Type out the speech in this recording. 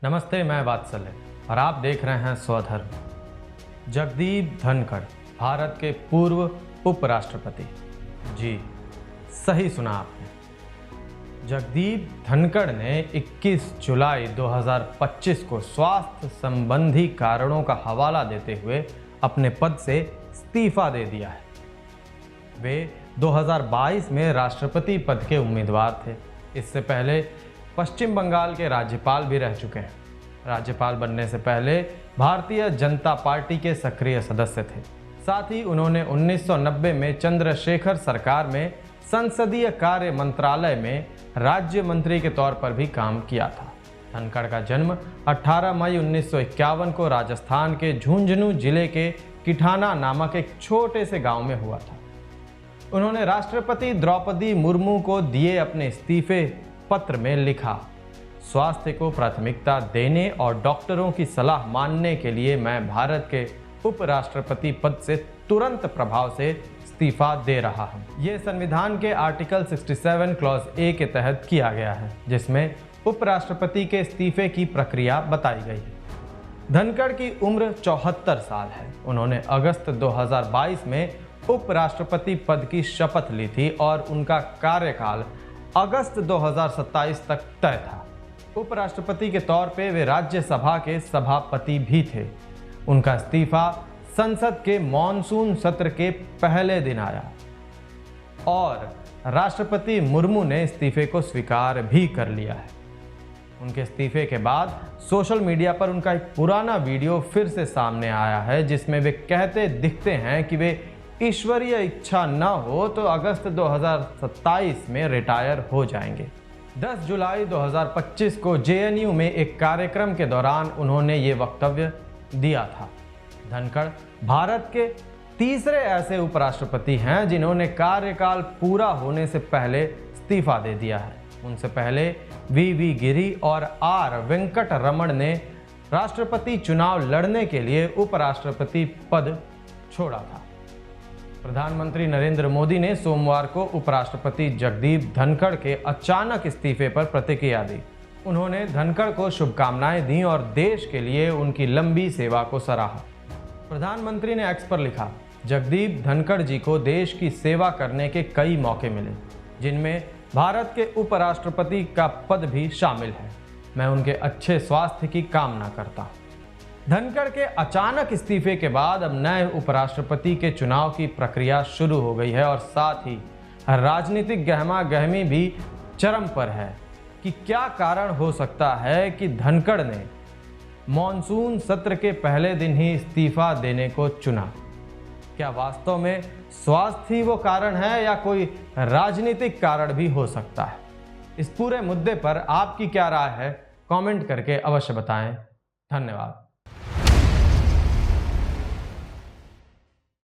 नमस्ते, मैं वात्सल्य और आप देख रहे हैं स्वधर्म। जगदीप धनखड़ भारत के पूर्व उपराष्ट्रपति। जी, सही सुना आपने। जगदीप धनखड़ ने 21 जुलाई 2025 को स्वास्थ्य संबंधी कारणों का हवाला देते हुए अपने पद से इस्तीफा दे दिया है। वे 2022 में राष्ट्रपति पद के उम्मीदवार थे। इससे पहले पश्चिम बंगाल के राज्यपाल भी रह चुके हैं। राज्यपाल बनने से पहले भारतीय जनता पार्टी के सक्रिय सदस्य थे। साथ ही उन्होंने 1990 में चंद्रशेखर सरकार में संसदीय कार्य मंत्रालय में राज्य मंत्री के तौर पर भी काम किया था। धनखड़ का जन्म 18 मई 1951 को राजस्थान के झुंझुनू जिले के किठाना नामक एक छोटे से गांव में हुआ था। उन्होंने राष्ट्रपति द्रौपदी मुर्मू को दिए अपने इस्तीफे पत्र में लिखा, स्वास्थ्य को प्राथमिकता देने और डॉक्टरों की सलाह मानने के लिए मैं भारत के उपराष्ट्रपति पद से तुरंत प्रभाव से इस्तीफा दे रहा हूं। यह संविधान के आर्टिकल 67 क्लॉज ए के तहत किया गया है, जिसमें उपराष्ट्रपति के इस्तीफे की प्रक्रिया बताई गई है। धनखड़ की उम्र 74 साल है। उन्होंने अगस्त 2022 में उपराष्ट्रपति पद की शपथ ली थी और उनका कार्यकाल अगस्त 2027 तक तय था। उपराष्ट्रपति के तौर पे वे राज्यसभा के सभापति भी थे। उनका इस्तीफा संसद के मॉनसून सत्र के पहले दिन आया और राष्ट्रपति मुर्मू ने इस्तीफे को स्वीकार भी कर लिया है। उनके इस्तीफे के बाद सोशल मीडिया पर उनका एक पुराना वीडियो फिर से सामने आया है, जिसमें वे कहते दिखते हैं कि वे ईश्वरीय इच्छा न हो तो अगस्त 2027 में रिटायर हो जाएंगे। 10 जुलाई 2025 को जेएनयू में एक कार्यक्रम के दौरान उन्होंने ये वक्तव्य दिया था। धनखड़ भारत के तीसरे ऐसे उपराष्ट्रपति हैं जिन्होंने कार्यकाल पूरा होने से पहले इस्तीफा दे दिया है। उनसे पहले वी गिरी और आर वेंकट रमण ने राष्ट्रपति चुनाव लड़ने के लिए उपराष्ट्रपति पद छोड़ा था। प्रधानमंत्री नरेंद्र मोदी ने सोमवार को उपराष्ट्रपति जगदीप धनखड़ के अचानक इस्तीफे पर प्रतिक्रिया दी। उन्होंने धनखड़ को शुभकामनाएं दी और देश के लिए उनकी लंबी सेवा को सराहा। प्रधानमंत्री ने एक्स पर लिखा, जगदीप धनखड़ जी को देश की सेवा करने के कई मौके मिले, जिनमें भारत के उपराष्ट्रपति का पद भी शामिल है। मैं उनके अच्छे स्वास्थ्य की कामना करता हूँ। धनखड़ के अचानक इस्तीफे के बाद अब नए उपराष्ट्रपति के चुनाव की प्रक्रिया शुरू हो गई है और साथ ही राजनीतिक गहमा गहमी भी चरम पर है कि क्या कारण हो सकता है कि धनखड़ ने मॉनसून सत्र के पहले दिन ही इस्तीफा देने को चुना। क्या वास्तव में स्वास्थ्य ही वो कारण है या कोई राजनीतिक कारण भी हो सकता है? इस पूरे मुद्दे पर आपकी क्या राय है? कमेंट करके अवश्य बताएं। धन्यवाद।